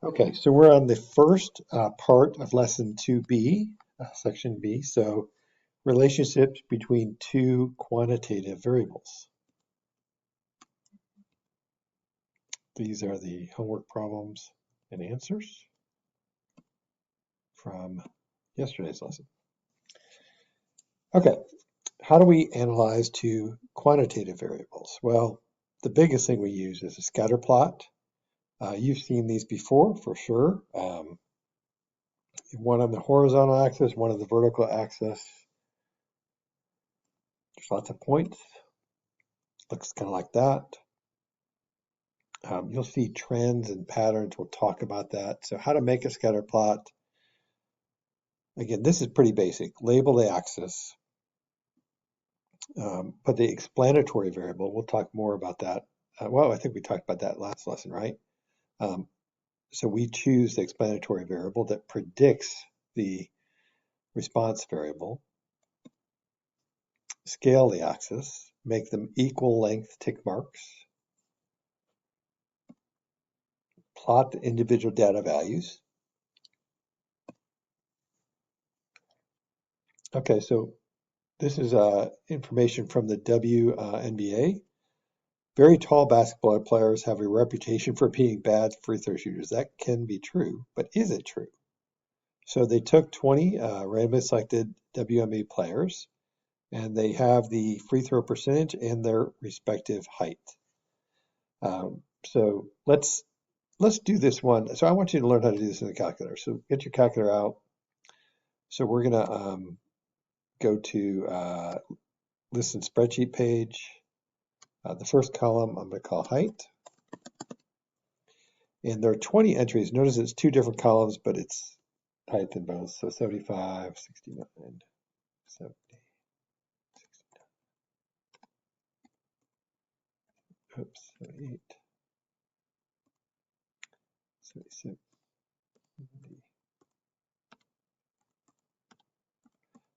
Okay, so we're on the first part of lesson 2B, section B. So relationships between two quantitative variables. These are the homework problems and answers from yesterday's lesson. Okay, how do we analyze two quantitative variables? Well, the biggest thing we use is a scatter plot. You've seen these before for sure. One on the horizontal axis, one on the vertical axis. There's lots of points. Looks kind of like that. You'll see trends and patterns. We'll talk about that. So how to make a scatter plot. Again, this is pretty basic. Label the axis. Put the explanatory variable. We'll talk more about that. Well, I think we talked about that last lesson, right? So we choose the explanatory variable that predicts the response variable. Scale the axis. Make them equal length tick marks. Plot the individual data values. Okay, so this is information from the WNBA. Very tall basketball players have a reputation for being bad free throw shooters. That can be true, but is it true? So they took 20 randomly selected WNBA players, and they have the free throw percentage and their respective height. So let's do this one. So I want you to learn how to do this in the calculator. So get your calculator out. So we're gonna go to listen spreadsheet page. The first column I'm going to call height. And there are 20 entries. Notice it's two different columns, but it's height in both. So 75, 69, 70, 69, oops, 78, 76, 70.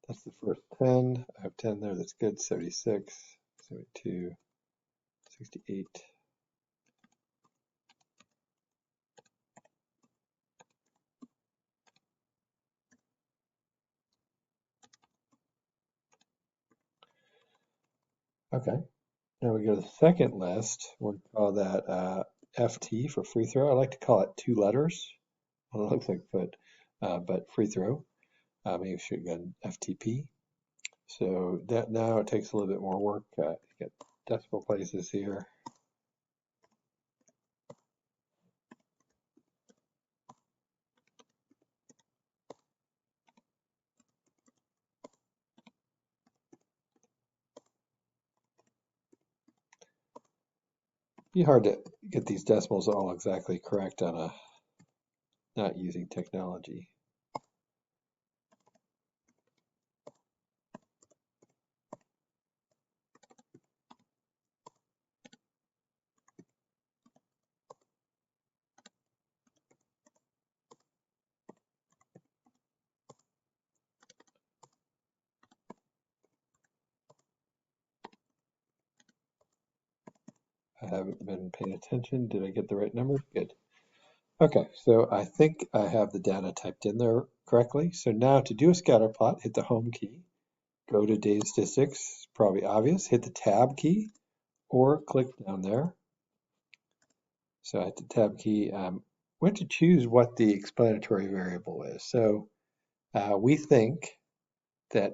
That's the first 10. I have 10 there. That's good. 76, 72, 68. Okay. Now we go to the second list. We'll call that FT for free throw. I like to call it two letters. Well, it looks like foot, but free throw. Maybe we should get an FTP. So that now it takes a little bit more work. Get decimal places here. Be hard to get these decimals all exactly correct on a not using technology. I haven't been paying attention. Did I get the right number? Good. Okay, so I think I have the data typed in there correctly. So now to do a scatter plot, hit the home key, go to data statistics, probably obvious, hit the tab key or click down there. So I hit the tab key. We have to choose what the explanatory variable is. So we think that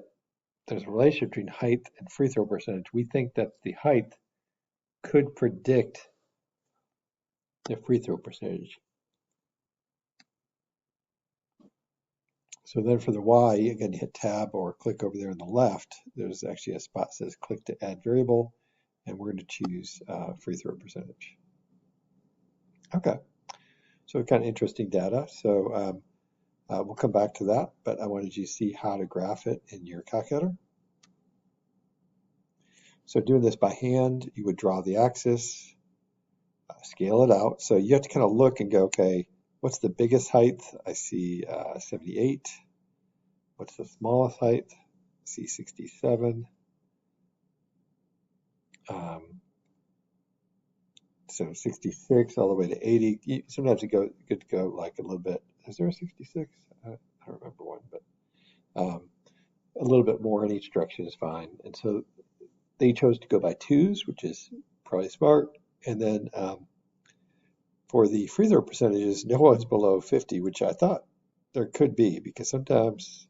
there's a relationship between height and free throw percentage. We think that the height could predict the free throw percentage. So then for the Y, again, hit tab or click over there on the left. There's actually a spot that says click to add variable, and we're going to choose free throw percentage. Okay, so kind of interesting data. So we'll come back to that, but I wanted you to see how to graph it in your calculator. So doing this by hand, you would draw the axis, scale it out. So you have to kind of look and go, okay, what's the biggest height? I see 78. What's the smallest height? I see 67. So 66 all the way to 80. Sometimes you could go like a little bit. Is there a 66? I don't remember one, but a little bit more in each direction is fine. And so they chose to go by twos, which is probably smart. And then for the free throw percentages, no one's below 50, which I thought there could be, because sometimes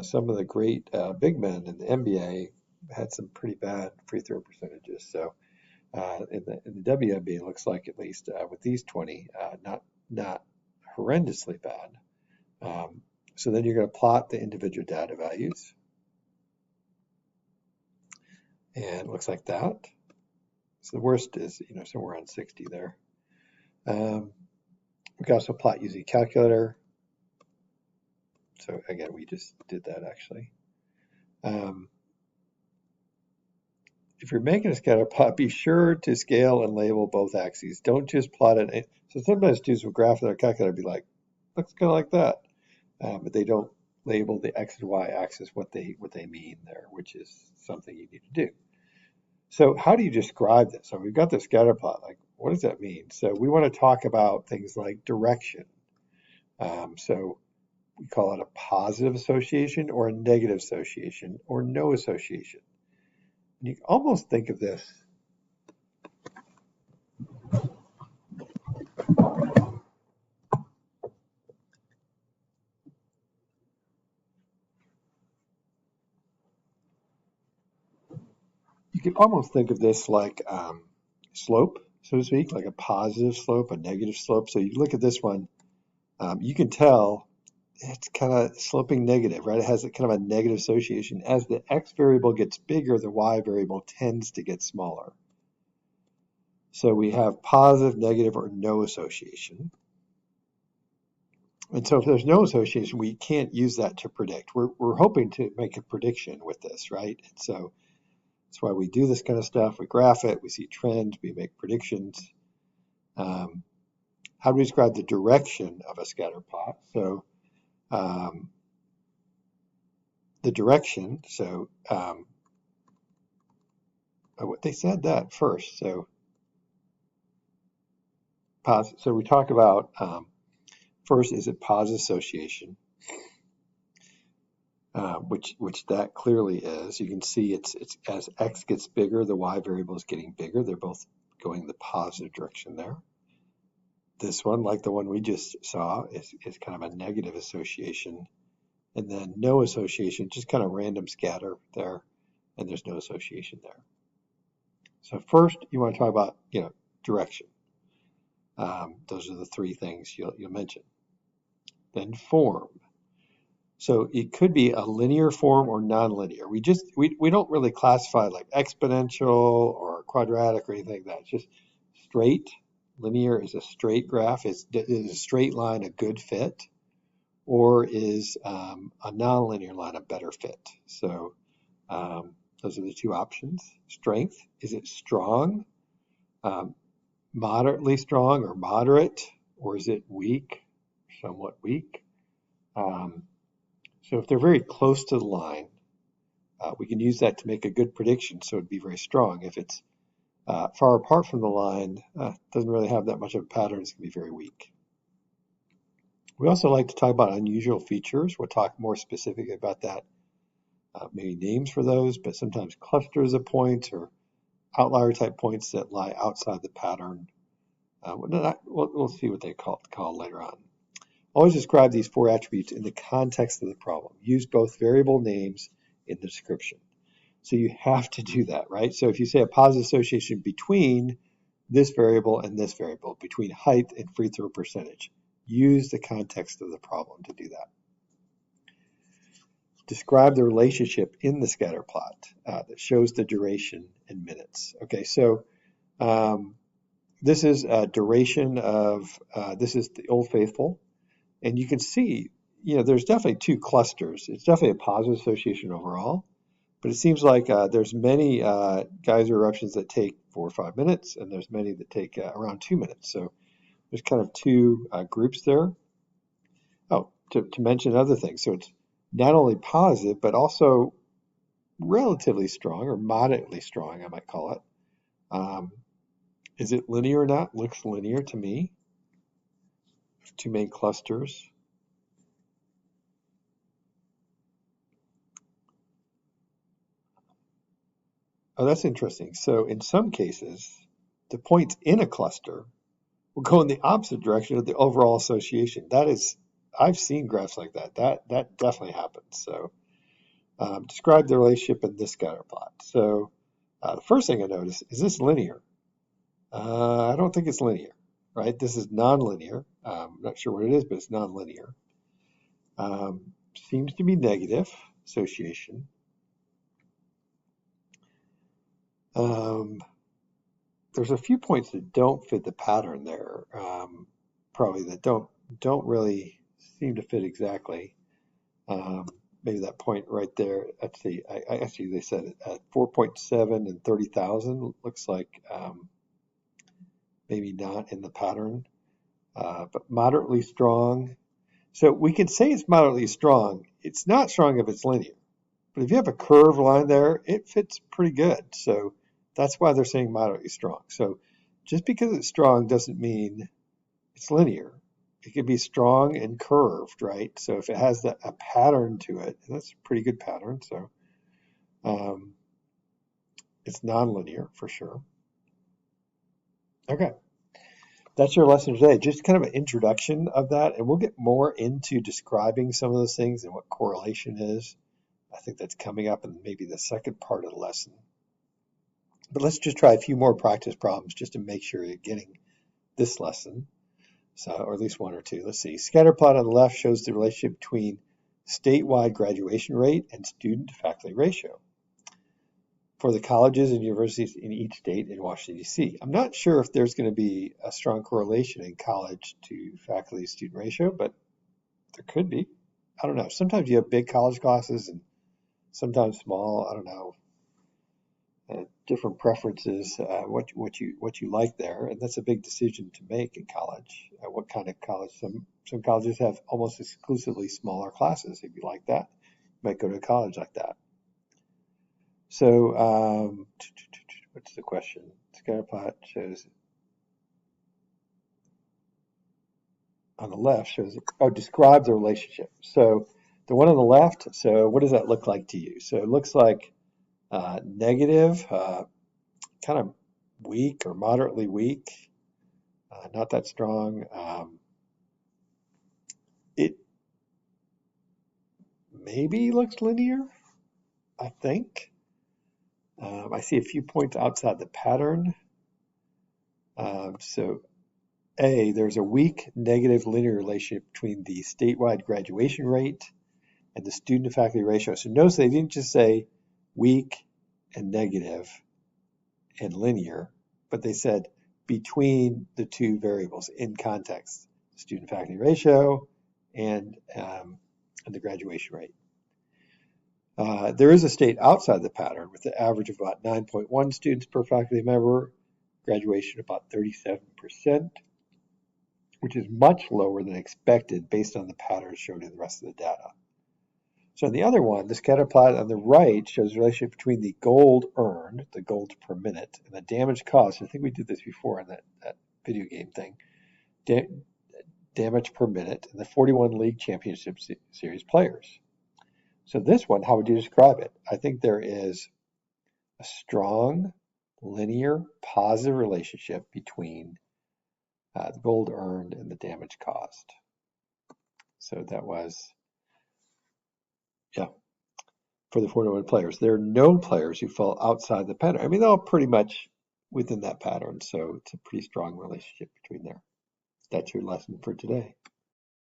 some of the great big men in the NBA had some pretty bad free throw percentages. So in the WNBA, it looks like, at least with these 20, not horrendously bad. So then you're going to plot the individual data values, and it looks like that. So the worst is, somewhere around 60 there. We can also plot using calculator. So again, we just did that actually. If you're making a scatter plot, be sure to scale and label both axes. Don't just plot it. So sometimes students will graph their calculator and be like, looks kind of like that. But they don't label the X and Y axis what they mean there, which is something you need to do. So how do you describe this? So we've got the scatter plot. Like, what does that mean? So we want to talk about things like direction. So we call it a positive association or a negative association or no association. And you can almost think of this like slope, so to speak, like a positive slope, a negative slope. So you look at this one, you can tell it's kind of sloping negative, right? It has a kind of a negative association. As the X variable gets bigger, the Y variable tends to get smaller. So we have positive, negative, or no association. And so if there's no association, we can't use that to predict. We're hoping to make a prediction with this, right? And so that's why we do this kind of stuff. We graph it, we see trends, we make predictions. How do we describe the direction of a scatter plot? So the direction, so they said that first. So we talk about first, is it positive association, which that clearly is. You can see it's as X gets bigger, the Y variable is getting bigger. They're both going the positive direction there. This one, like the one we just saw, is kind of a negative association. And then no association, just kind of random scatter there, and there's no association there. So first, you want to talk about, direction. Those are the three things you'll mention. Then form. So it could be a linear form or nonlinear. We don't really classify like exponential or quadratic or anything like that. It's just straight. Linear is a straight graph. Is a straight line a good fit, or is a nonlinear line a better fit? So those are the two options. Strength, is it strong, moderately strong or moderate, or is it weak, somewhat weak? So if they're very close to the line, we can use that to make a good prediction, so it'd be very strong. If it's far apart from the line, doesn't really have that much of a pattern, it's going to be very weak. We also like to talk about unusual features. We'll talk more specifically about that, maybe names for those, but sometimes clusters of points or outlier type points that lie outside the pattern. We'll see what they call later on. Always describe these four attributes in the context of the problem. Use both variable names in the description. So you have to do that, right? So if you say a positive association between this variable and this variable, between height and free throw percentage, use the context of the problem to do that. Describe the relationship in the scatter plot that shows the duration in minutes. Okay, so this is a duration of, this is the Old Faithful. And you can see, there's definitely two clusters. It's definitely a positive association overall, but it seems like there's many geyser eruptions that take 4 or 5 minutes, and there's many that take around 2 minutes. So there's kind of two groups there. Oh, to mention other things. So it's not only positive, but also relatively strong, or moderately strong, I might call it. Is it linear or not? Looks linear to me. Two main clusters. Oh, that's interesting. So in some cases, the points in a cluster will go in the opposite direction of the overall association. That is, I've seen graphs like that. That definitely happens. So describe the relationship in this scatter plot. So the first thing I notice is this linear? I don't think it's linear, right? This is nonlinear. I'm not sure what it is, but it's nonlinear. Seems to be negative association. There's a few points that don't fit the pattern there, probably that don't really seem to fit exactly. Maybe that point right there. Let's see. I actually they said it at 4.7 and 30,000 looks like maybe not in the pattern, but moderately strong. So we can say it's moderately strong. It's not strong if it's linear, but if you have a curved line there, it fits pretty good. So that's why they're saying moderately strong. So just because it's strong doesn't mean it's linear. It can be strong and curved, right? So if it has a pattern to it, that's a pretty good pattern. So it's nonlinear for sure. Okay. That's your lesson today. Just kind of an introduction of that, and we'll get more into describing some of those things and what correlation is. I think that's coming up in maybe the second part of the lesson. But let's just try a few more practice problems just to make sure you're getting this lesson. So, or at least one or two. Let's see. Scatter plot on the left shows the relationship between statewide graduation rate and student to faculty ratio for the colleges and universities in each state in Washington, D.C. I'm not sure if there's going to be a strong correlation in college to faculty student ratio, but there could be. I don't know. Sometimes you have big college classes and sometimes small. I don't know. Different preferences, what you like there, and that's a big decision to make in college. What kind of college? Some colleges have almost exclusively smaller classes. If you like that, you might go to a college like that. So, what's the question? Scatterplot shows on the left describe the relationship. So the one on the left. So what does that look like to you? So it looks like negative, kind of weak or moderately weak, not that strong. It maybe looks linear, I think. I see a few points outside the pattern. So A, there's a weak negative linear relationship between the statewide graduation rate and the student to faculty ratio. So notice they didn't just say weak and negative and linear, but they said between the two variables in context, student faculty ratio and the graduation rate. There is a state outside the pattern with the average of about 9.1 students per faculty member, graduation about 37%, which is much lower than expected based on the patterns shown in the rest of the data. So in the other one, the scatter plot on the right shows the relationship between the gold earned, the gold per minute, and the damage caused. I think we did this before in that video game thing. Damage per minute in the 41 League Championship Series players. So this one, how would you describe it? I think there is a strong, linear, positive relationship between the gold earned and the damage caused. So that was, yeah, for the 41 players. There are no players who fall outside the pattern. I mean, they're all pretty much within that pattern. So it's a pretty strong relationship between there. That's your lesson for today.